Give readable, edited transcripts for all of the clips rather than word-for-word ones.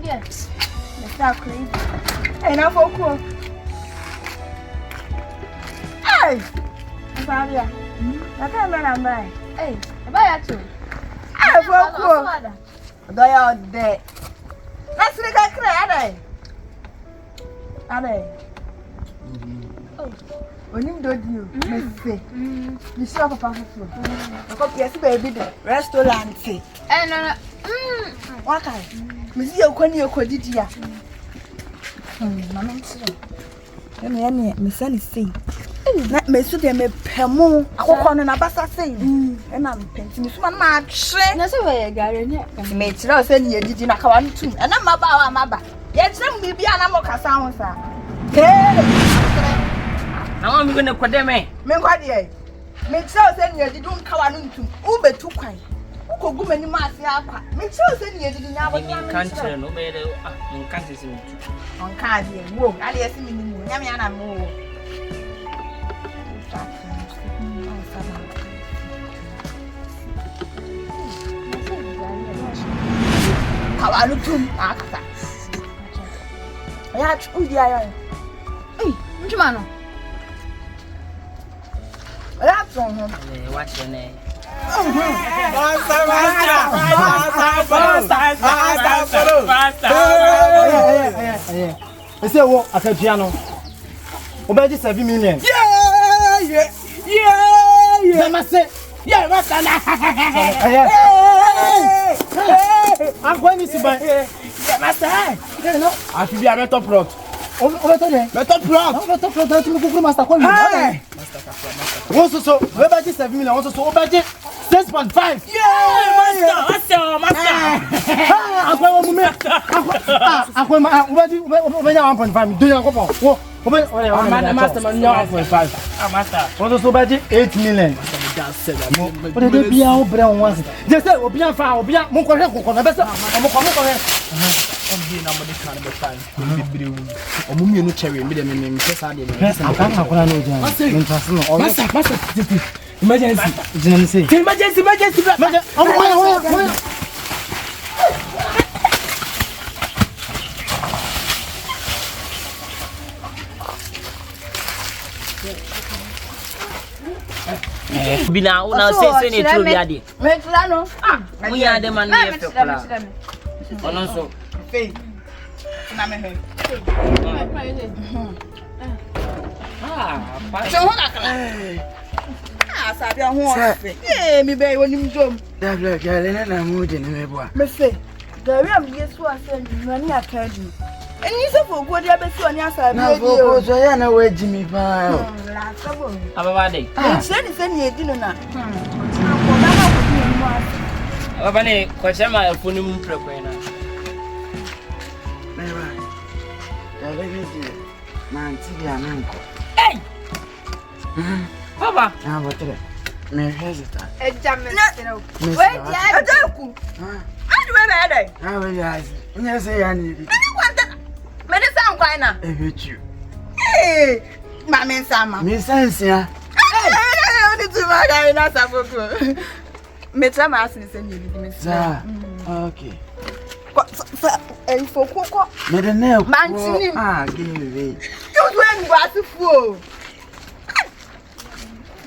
Yes. Mr. Crazy. Hey, now for cool. Hey! Fabia. I can't remember. Hey, buy it too. Hey, for cool. Do you out there? Let's look at Crazy. Ade. Oh. When you do you, Miss you saw Papa food. I got yes, baby, the restaurant. Eh, no. What kind? Miss you, when you could it here. Mamma, Miss Annie sing. Let me suit them a pemo. I walk on an abassa sing. And I'm painting this one match. That's a way, Gary. Mates, I said you did not come to. And I'm about my back. Yet some will be an amoka sound, sir. Hey! Now I'm going to condemn me. Menquadier. Make sure send you didn't come into Uber too quiet. Who could go many miles? Make sure send you didn't have a country. No matter in countries on Cardian. Whoa, I see me. Yamiana more. How I look to after. I had to do the iron. Hey, which man? That's on him. What's your name? I say, what? I said, piano. About 7 million. Yeah. Must say, yeah, what's that? I'm going to buy. Yeah, master. I should be a metal plot. Metal plot. That's master. Once so, we're about 7 million. Also, so about 6.5. Yeah, master. I'm going to make. I'm going to 1.5. Do you go? Master, 1.5. Master. Also, so about 8 million. But they be out brown once. They say, "Obi an fa, obi an mo kore kokon na be say, omo kore." Obi na mo de kan be fine. Bibiri wu. Omo mienu cherry me de me pesa de me. Aka akora no jan. Interest no. Master. Emergency. Emergency. Omo Bina una se ne trobi ade. Metla no. We are the man here for kala. Ono so. Faith. Na me he. Pa. So ho na kala. Sabi ho afi. Mi be woni mdom. Da bla kale na mu de ne meboa. Me fe. Da wi am Yesu asen ni ani akadi. Eni se fo go dia be si oni asabi na fo so ya na we jimi pa. La sabo. Ababa dey. Se ni edi no na. Ababa ne ko chama afuni mu prekwen na. Meba. Da le bi man ti dia nanko. Hey! Baba. Na botre. Me hesita. Ejame. Wait, ya adoku. Adu we be dey. Ah we ya. Nya se ya ni bi. Me de san kwai na. Ebechu. Eh, ma me sama. Me sense ya. Oni tu ma ga ina saboko. Me tra ma asini se ni bi me sa. Okay. En foko. Me de ne. Mantini. Ah, give me. You do en gwasifu o.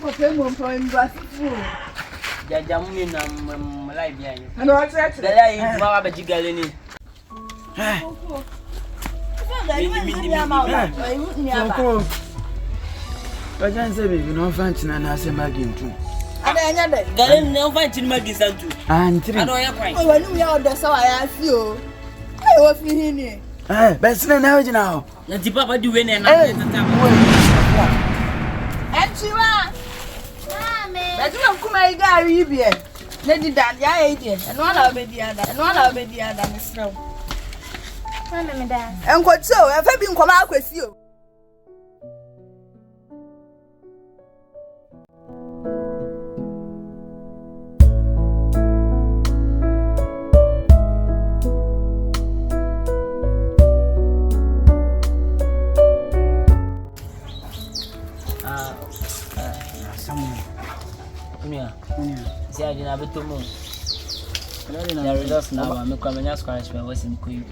Mo pe mo po en gwasifu. Jaja mu ni na live yan. Ano wa check. Dala yi ma wa ba jigale ni. Bajan say baby no fantina na say magin too. Ada anya de. Gale no fantina magin santu. Antri. Ado ya kwan. O wani ya odo so ya fi o. Ai wo fi hini. Besina na ojina ho. Na ti papa di we na na tata. Echiwa. Mame. Bajuma kuma igari ibie. Ne di dad ya e die. Eno ala obedi ada misro. Mama me da. Enkocho, e fa bi nkoma akwesi o. Samu. Kunia. Sia dina betumu. The results now, I'm coming as far as I was in Kuyu.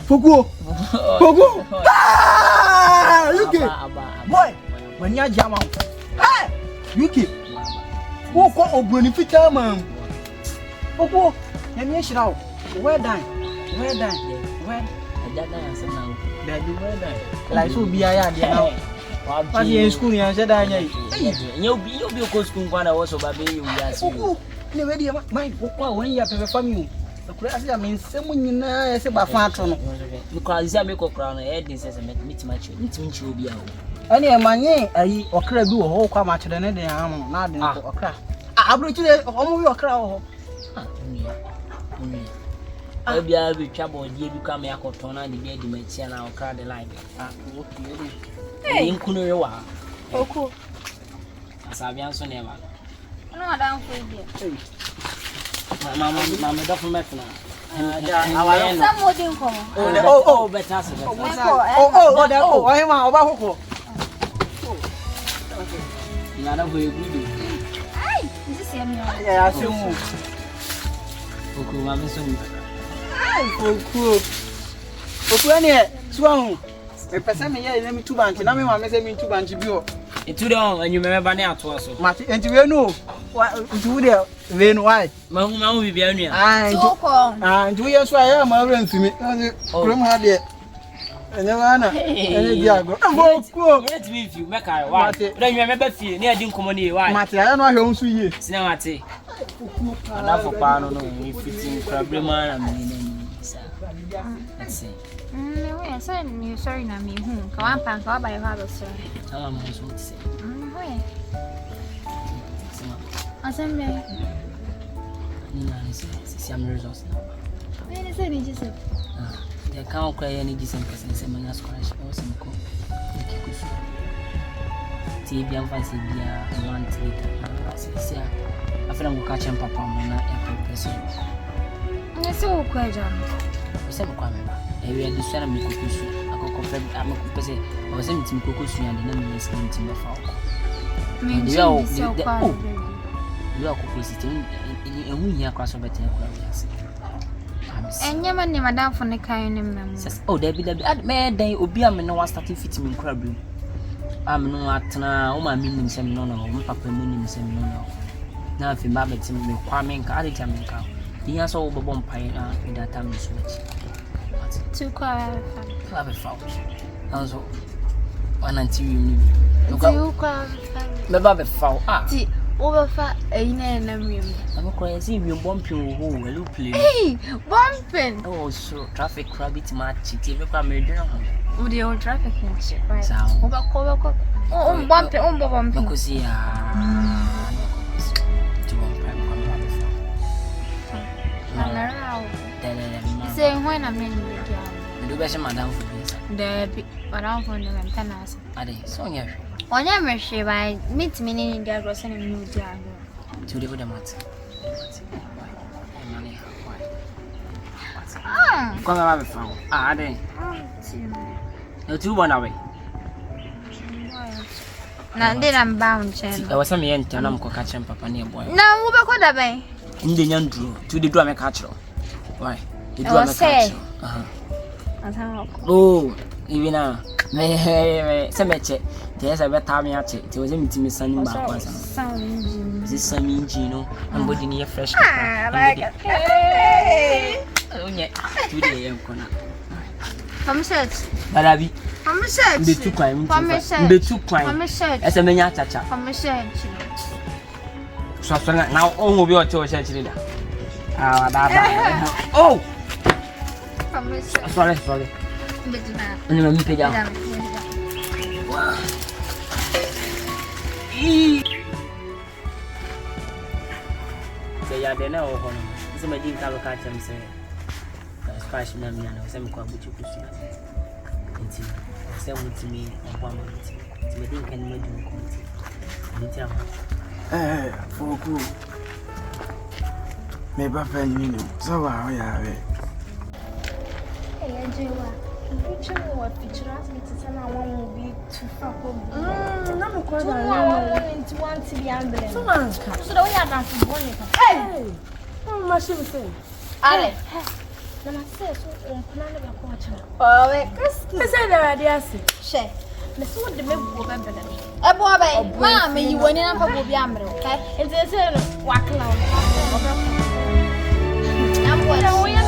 Fogo! Fogo! Ah! UK! Boy! When you're jam out. Hey! UK! Who call a benefit, man? Fogo! Let me shout. Where done? Where done? Where? I don't answer now. That you were done. Like so be I am now. What's in school? I said, I you'll be a good school when I was over baby. Fogo! Never dear, my when you have a family. I mean, someone you know, I say, by Fanton. Because I make a crown, I had this as a meet my children. It will be out. Any money, I or crab do a whole come out to the net, not in a crack. I'll bring you almost your crowd. I'll be able to trouble you become a cotton and the baby may see an hour crowd the line. Hey, in Kunawa. Oh, cool. As I've answered never. No, I don't feel it. Mamma, don't forget now. Some more didn't come. Oh, better. Oh, I am about Hoko. You are not very good. Ay, this is yummy. Yeah, I see you. Okay, Mamma, soon. Oh, cool. Swung. A person here, let me 2 banks, and I'm messing 2 banks. It's too long, and you remember now to us. Marty, and you know what do there? Then why? Mamma will be only. And 2 years why I am a rent to me. Oh, I'm happy. And Joanna, and Diago. I'm cool. Let me if you make a wife. Then you remember fear near Ding Commony. Why, Marty, I don't know how to you. Snamati. Enough for Pano, if it's in Crabrima, I mean, let's see. I said, you're sorry, not me. Come on, Pan, go by your father, sir. Tell him what to say. Assembly. I'm results now. Where is it? Just they can't cry any decent person, say, my scratch or some cook. TV and fancy beer a month later. I feel I'm catching Papa when I person. I saw quite a we had the son of me cuckoo. I could compare. I'm a person. I was sending cuckoo and the name is going to be found. You are cuckoo sitting in a year across over 10 years. And your money, Madame from the kind says, oh, there be the mad day, Obiam, and no one started fitting in crab. I'm no at now, my meaning some no, my papa meaning some no. Now, if you mamma to me, Quamin, Cardicamin cow, the answer over Bompire in that time is much. Too quiet. Have a fault. Also, one until you never have a foul. Ah, over fat ain't in a room. I'm crazy. You bumping who will play. Hey, bumping. Oh, so traffic rabbit match. It ever come here. With the old traffic and shit. Right. So, oh, bumping. Because yeah. Say when I'm in the do better, Madame, for this. the around for the maintenance. Are they so near? On your mercy by meet me in the gross and new diagram. To live with the matter. Come on, have found. Ah, they. No, 2 1 away. Now, then I'm bound. I was some young Tanam catching Papa near boy. Now, what could I be? In the young drew to the drum catcher. Why? The drum catcher. Oh, even now. Cemetery. There's a better me at it. It was empty me sending back once. This some engine, and body near fresh. I like it. Oh, yeah, 2 days young corner. From church. But I be from church. the 2 crime. The 2 crime. From church. As a mania chacha. From church. So now all will be your church actually. Oh! Sorry. And let me pay down. Say, I don't know. Somebody didn't have a catch and say, Splash me, and I was quite good to see. Say to me, and 1 minute. So I think I can make you come. For good. Maybe I find you. So, I have it. Future what future as me to tell I won't be too far from me. Na me kwa So I want into one to be ambulance. So anka. So the way I done for one. Hey. Oh, my shit say. Ale. Na ma say so on plan na ko acha. Oh, we say the radio say. She. Me so de me go be bele. E bo abai. Ma me yi woni na fa bo bi amre, okay? Enti say no wakla. Am bo.